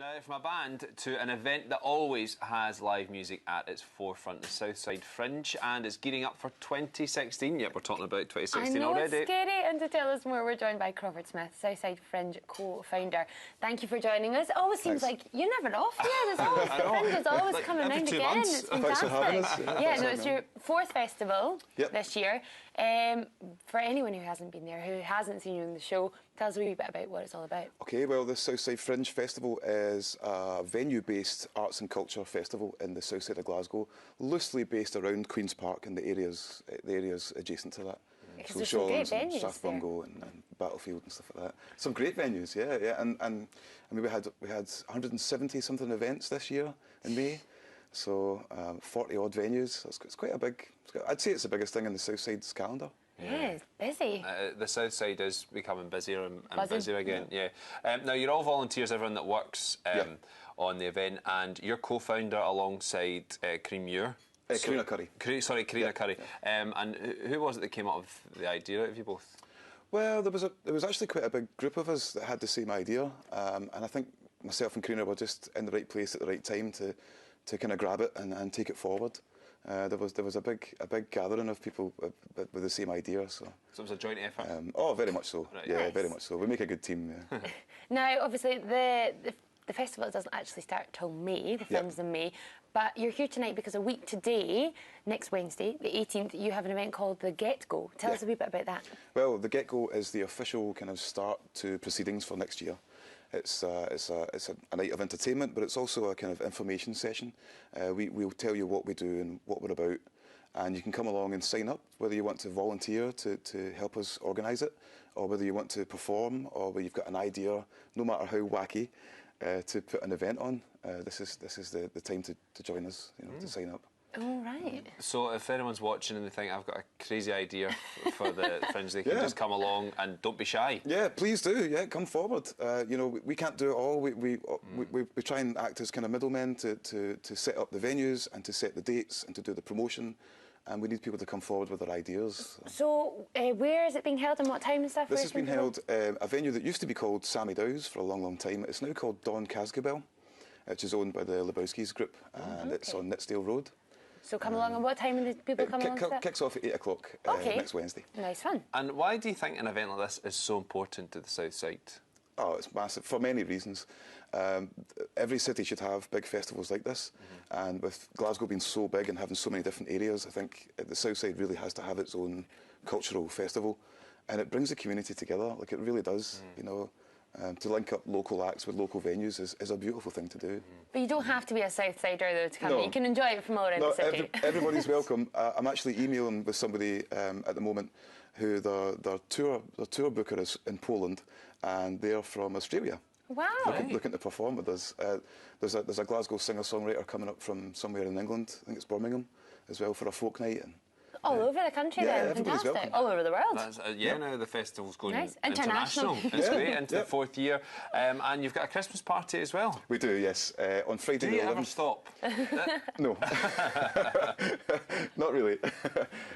Now, from a band to an event that always has live music at its forefront, the Southside Fringe, and it's gearing up for 2016. Yep, we're talking about 2016 already. It's scary, and to tell us more, we're joined by Crawford Smith, Southside Fringe co-founder. Thank you for joining us. It always seems like you're never off here. There's always Fringe is always like coming round again. Months. It's fantastic. Thanks for having us. Yeah, no, it's your fourth festival this year. For anyone who hasn't been there, who hasn't seen you in the show, tell us a wee bit about what it's all about. Okay, well, the Southside Fringe Festival is a venue-based arts and culture festival in the south side of Glasgow, loosely based around Queen's Park and the areas adjacent to that. Because there's some great venues Strathbungo and Battlefield and stuff like that. Some great venues, yeah. And I mean, we had 170 something events this year in May. So 40 odd venues. It's quite a big. I'd say it's the biggest thing in the Southside's calendar. Yeah, it's busy. The Southside is becoming busier and busier again. Yeah. Now you're all volunteers, everyone that works on the event, and you're co-founder alongside Cream Muir. Karina Curry. Karina Curry. And who was it that came up with the idea out of you both? Well, there was actually quite a big group of us that had the same idea, and I think myself and Karina were just in the right place at the right time to kind of grab it and take it forward. There was a big gathering of people with the same idea. So it was a joint effort? Oh, very much so. Right. Yeah, nice. very much so. We make a good team. Yeah. Now, obviously, the festival doesn't actually start till May, the film's in May, but you're here tonight because a week today, next Wednesday, the 18th, you have an event called the Get-Go. Tell us a wee bit about that. Well, the Get-Go is the official kind of start to proceedings for next year. It's a night of entertainment, but it's also a kind of information session. We'll tell you what we do and what we're about, and you can come along and sign up, whether you want to volunteer to help us organise it, or whether you want to perform, or whether you've got an idea, no matter how wacky, to put an event on. This is the time to join us, to sign up. All right. So if anyone's watching and they think, I've got a crazy idea for the Fringe, they can just come along and don't be shy. Yeah, please do. Yeah, come forward. We can't do it all. We try and act as kind of middlemen to set up the venues and to set the dates and to do the promotion. And we need people to come forward with their ideas. So where is it being held and what time and stuff? This has been held a venue that used to be called Sammy Dow's for a long, long time. It's now called Don Cascabel, which is owned by the Lebowski's group, and it's on Nitsdale Road. So come along, and what time do people come along? Kicks off at 8 o'clock next Wednesday. Nice fun. And why do you think an event like this is so important to the South Side? Oh, it's massive, for many reasons. Every city should have big festivals like this, and with Glasgow being so big and having so many different areas, I think the South Side really has to have its own cultural festival, and it brings the community together, like it really does, to link up local acts with local venues is a beautiful thing to do. But you don't have to be a Southsider though to come. No. You can enjoy it from all around the city. Everybody's welcome. I'm actually emailing with somebody at the moment who their tour booker is in Poland, and they're from Australia. Wow. Looking to perform with us. There's a Glasgow singer-songwriter coming up from somewhere in England, I think it's Birmingham, as well for a folk night. And all over the country then, fantastic. Welcome. All over the world. Now the festival's going international. It's great, into the fourth year. And you've got a Christmas party as well. We do, yes. On Friday the 11th. Do you ever stop? No. Not really.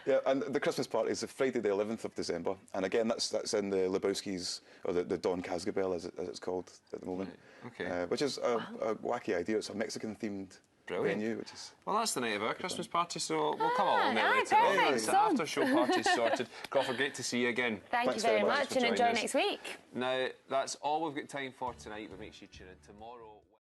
Yeah, and the Christmas party is Friday the 11th of December. And again, that's in the Lebowski's, or the Don Cascabel as it's called at the moment. Right. Okay. Which is a wacky idea. It's a Mexican-themed venue, which is... Well, that's the night of our Christmas party, so we'll come along there later. Perfect. The after-show party's sorted. Crawford, great to see you again. Thank you very much, and enjoy next week. Now, that's all we've got time for tonight, but make sure you tune in tomorrow.